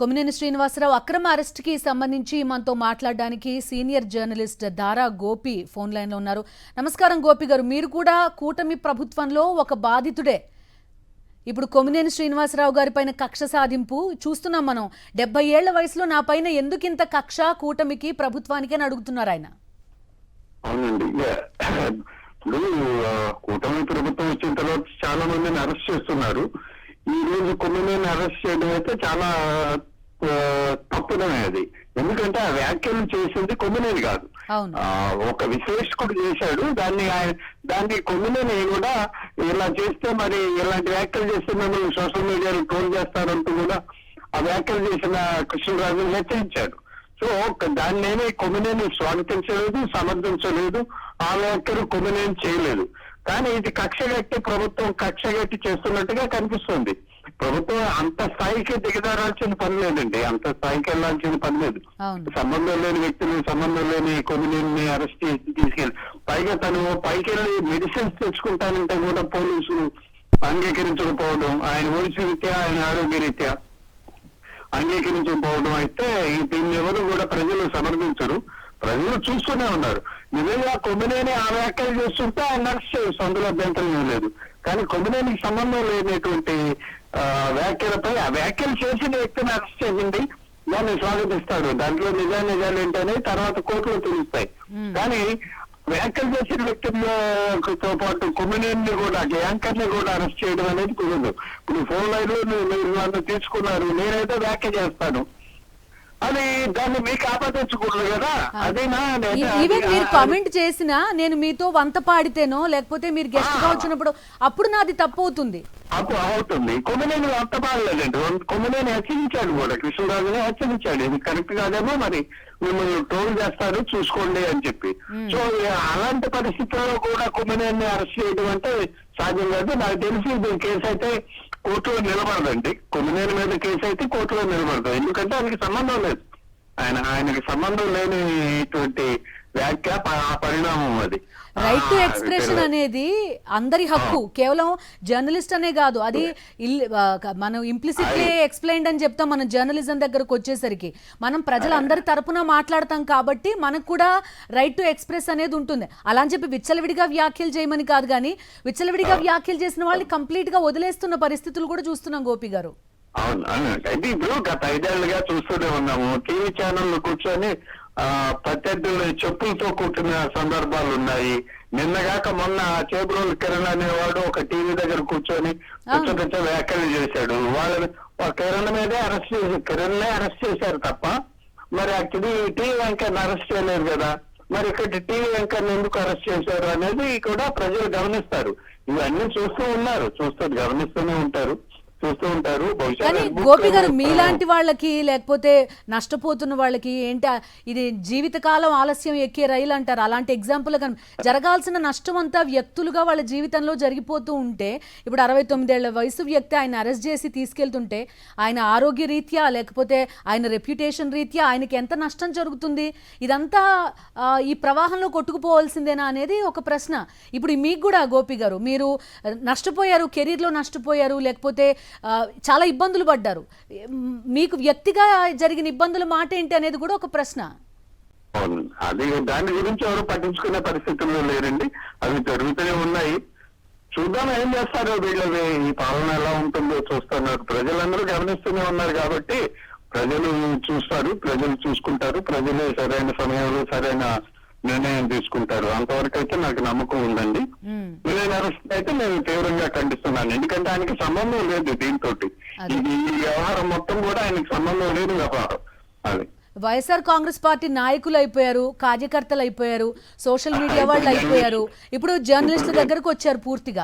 కొమ్మినేని శ్రీనివాసరావు అక్రమ అరెస్ట్కి సంబంధించి మనతో మాట్లాడడానికి సీనియర్ జర్నలిస్ట్ దారా గోపి ఫోన్ లైన్లో ఉన్నారు. నమస్కారం గోపి గారు, మీరు కూడా కూటమి ప్రభుత్వంలో ఒక బాధితుడే. ఇప్పుడు కొమ్మినేని శ్రీనివాసరావు గారి పైన కక్ష సాధింపు చూస్తున్నాం మనం. 70 ఏళ్ల వయసులో నా పైన ఎందుకింత కక్ష కూటమికి ప్రభుత్వానికి అని అడుగుతున్నారు ఆయన. అవునండి. ఇప్పుడు కూటమి ప్రభుత్వం వచ్చిన తర్వాత చాలా మందిని అరెస్ట్ చేస్తున్నారు. ఈ రోజు కొమ్మినేని అరెస్ట్ చేయడం అయితే చాలా తప్పుదమే అది. ఎందుకంటే ఆ వ్యాఖ్యలు చేసింది కొమ్మినేని కాదు, ఒక విశ్లేషకుడు చేశాడు. దాన్ని కొమ్మినేని కూడా ఇలా చేస్తే మరి ఇలాంటి వ్యాఖ్యలు చేస్తే మిమ్మల్ని సోషల్ మీడియాలో ట్రోల్ చేస్తారంటూ కూడా ఆ వ్యాఖ్యలు చేసిన కృష్ణరాజును హెచ్చరించాడు. సో దాన్నేమి కొమ్మినేని స్వాగతించలేదు, సమర్థించలేదు. ఆ వ్యాఖ్యలు కొమ్మినేని చేయలేదు. కానీ ఇది కక్షగట్టి ప్రభుత్వం కక్షగట్టి చేస్తున్నట్టుగా కనిపిస్తుంది. ప్రభుత్వం అంత స్థాయికి దిగజారాల్సిన పని లేదండి, అంత స్థాయికి వెళ్లాల్సిన పని లేదు. సంబంధం లేని వ్యక్తులు, సంబంధం లేని కొమ్మినేని అరెస్ట్ చేసి తీసుకెళ్ళి పైగా తను పైకెళ్ళి మెడిసిన్స్ తెచ్చుకుంటానంటే కూడా పోలీసులు అంగీకరించకపోవడం, ఆయన వయసు రీత్యా ఆయన ఆరోగ్య రీత్యా అంగీకరించకపోవడం అయితే దీన్ని ఎవరు కూడా ప్రజలు సమర్థించరు. ప్రజలు చూస్తూనే ఉన్నారు. నిజంగా కొమ్మినేని ఆ వ్యాఖ్యలు చేస్తుంటే ఆయన అరెస్ట్ చేయొచ్చు, అందులో అభ్యంతరం ఏం లేదు. కానీ కొమ్మినేనికి సంబంధం లేనటువంటి వ్యాఖ్యలపై ఆ వ్యాఖ్యలు చేసిన వ్యక్తిని అరెస్ట్ చేసింది దాన్ని స్వాగతిస్తాడు. దాంట్లో నిజాలు ఏంటనే తర్వాత కోర్టులో తెలుస్తాయి. కానీ వ్యాఖ్యలు చేసిన వ్యక్తులతో పాటు కొమ్మినేని కూడా, యాంకర్ ని కూడా అరెస్ట్ చేయడం అనేది కుదరదు. ఇప్పుడు ఫోన్ లైన్ లో మీరు నన్ను తీసుకున్నారు, నేనైతే వ్యాఖ్య చేస్తాను, అది దాన్ని మీకు ఆపాదించకూడదు కదా. అదేనా ఈవెన్ మీరు కామెంట్ చేసినా నేను మీతో వంత పాడితేనో లేకపోతే మీరు గెస్ట్ గా వచ్చినప్పుడు అప్పుడు నాది తప్పు అవుతుంది. అప్పుడు అవుతుంది. కొమ్మినేని వంత పాడలేదండి, కొమ్మినేని హెచ్చరించాడు కూడా, కృష్ణరాజుని హెచ్చరించాడు. ఇది కరెక్ట్ కాదేమో, మరి మిమ్మల్ని ట్రోల్ చేస్తారు చూసుకోండి అని చెప్పి. సో అలాంటి పరిస్థితుల్లో కూడా కొమ్మినేని అరెస్ట్ చేయడం అంటే సాధ్యం కాదు. నాకు తెలిసి దీని కేసు అయితే కోర్టులో నిలబడదండి. కొమ్మినేని మీద కేసు అయితే కోర్టులో నిలబడదు. ఎందుకంటే ఆయనకి సంబంధం లేదు, ఆయనకి సంబంధం లేనిటువంటి వ్యాఖ్య పరిణామం అది. రైట్ టు ఎక్స్ప్రెషన్ అనేది అందరి హక్కు, కేవలం జర్నలిస్ట్ అనే కాదు. అది మనం ఇంప్లిసిట్లీ ఎక్స్ప్లెయిన్డ్ అని చెప్తాం. మనం జర్నలిజం దగ్గరకు వచ్చేసరికి మనం ప్రజలందరి తరపున మాట్లాడతాం కాబట్టి మనకు కూడా రైట్ టు ఎక్స్ప్రెస్ అనేది ఉంటుంది. అలా అని చెప్పి విచ్చలవిడిగా వ్యాఖ్యలు చేయమని కాదు, కానీ విచ్చలవిడిగా వ్యాఖ్యలు చేసిన వాళ్ళని కంప్లీట్ గా వదిలేస్తున్న పరిస్థితులు కూడా చూస్తున్నాం గోపి గారు. అవును, అయితే ఇప్పుడు గత 5 ఏళ్లుగా చూస్తూనే ఉన్నాము. టీవీ ఛానల్ కూర్చొని ప్రత్యర్థులు చెప్పులతో కూర్చున్న సందర్భాలు ఉన్నాయి. నిన్నగాక మొన్న చేబ్రోలు కిరణ్ అనేవాడు ఒక టీవీ దగ్గర కూర్చొని పెద్ద వ్యాఖ్యలు చేశాడు. వాళ్ళని కిరణ్ మీదే అరెస్ట్ చేసి కిరణ్ నే అరెస్ట్ చేశారు తప్ప మరి టీవీ యాంకర్ అరెస్ట్ చేయలేదు కదా. మరి ఇక్కడ టీవీ యాంకర్ ఎందుకు అరెస్ట్ చేశారు అనేది కూడా ప్రజలు గమనిస్తారు. ఇవన్నీ గమనిస్తూనే ఉంటారు. కానీ గోపి గారు, మీలాంటి వాళ్ళకి లేకపోతే నష్టపోతున్న వాళ్ళకి ఏంటి ఇది జీవితకాలం ఆలస్యం ఎక్కే రైలు అంటారు, అలాంటి ఎగ్జాంపుల్ కానీ జరగాల్సిన నష్టం అంతా వ్యక్తులుగా వాళ్ళ జీవితంలో జరిగిపోతూ ఉంటే, ఇప్పుడు 69 ఏళ్ల వయసు వ్యక్తి ఆయన అరెస్ట్ చేసి తీసుకెళ్తుంటే ఆయన ఆరోగ్య రీత్యా లేకపోతే ఆయన రెప్యుటేషన్ రీత్యా ఆయనకి ఎంత నష్టం జరుగుతుంది? ఇదంతా ఈ ప్రవాహంలో కొట్టుకుపోవాల్సిందేనా అనేది ఒక ప్రశ్న. ఇప్పుడు మీకు కూడా గోపి గారు, మీరు నష్టపోయారు, కెరీర్లో నష్టపోయారు, లేకపోతే చాలా ఇబ్బందులు పడ్డారు. మీకు వ్యక్తిగా జరిగిన ఇబ్బందుల మాట ఏంటి అనేది కూడా ఒక ప్రశ్న. అది దాని గురించి ఎవరు పట్టించుకునే పరిస్థితుల్లో లేరండి. అవి జరుగుతూనే ఉన్నాయి. చూద్దాం ఏం చేస్తారో వీళ్ళవి. ఈ పాలన ఎలా ఉంటుందో చూస్తున్నారు. ప్రజలందరూ గమనిస్తూనే ఉన్నారు కాబట్టి ప్రజలు చూస్తారు, ప్రజలు చూసుకుంటారు. ప్రజలే సరైన సమయంలో సరైన నిర్ణయం తీసుకుంటారు. అంతవరకు అయితే నాకు నమ్మకం ఉందండి. వీళ్ళని అరెస్ట్ అయితే నేను తీవ్రంగా ఖండిస్తున్నాను. ఎందుకంటే ఆయనకి సంబంధం లేదు దీంతో. ఈ వ్యవహారం మొత్తం కూడా ఆయనకి సంబంధం లేని వ్యవహారం. అది వైఎస్ఆర్ కాంగ్రెస్ పార్టీ నాయకులు అయిపోయారు, కార్యకర్తలు అయిపోయారు, సోషల్ మీడియా వాళ్ళు అయిపోయారు, ఇప్పుడు జర్నలిస్టుల దగ్గరకు వచ్చారు పూర్తిగా.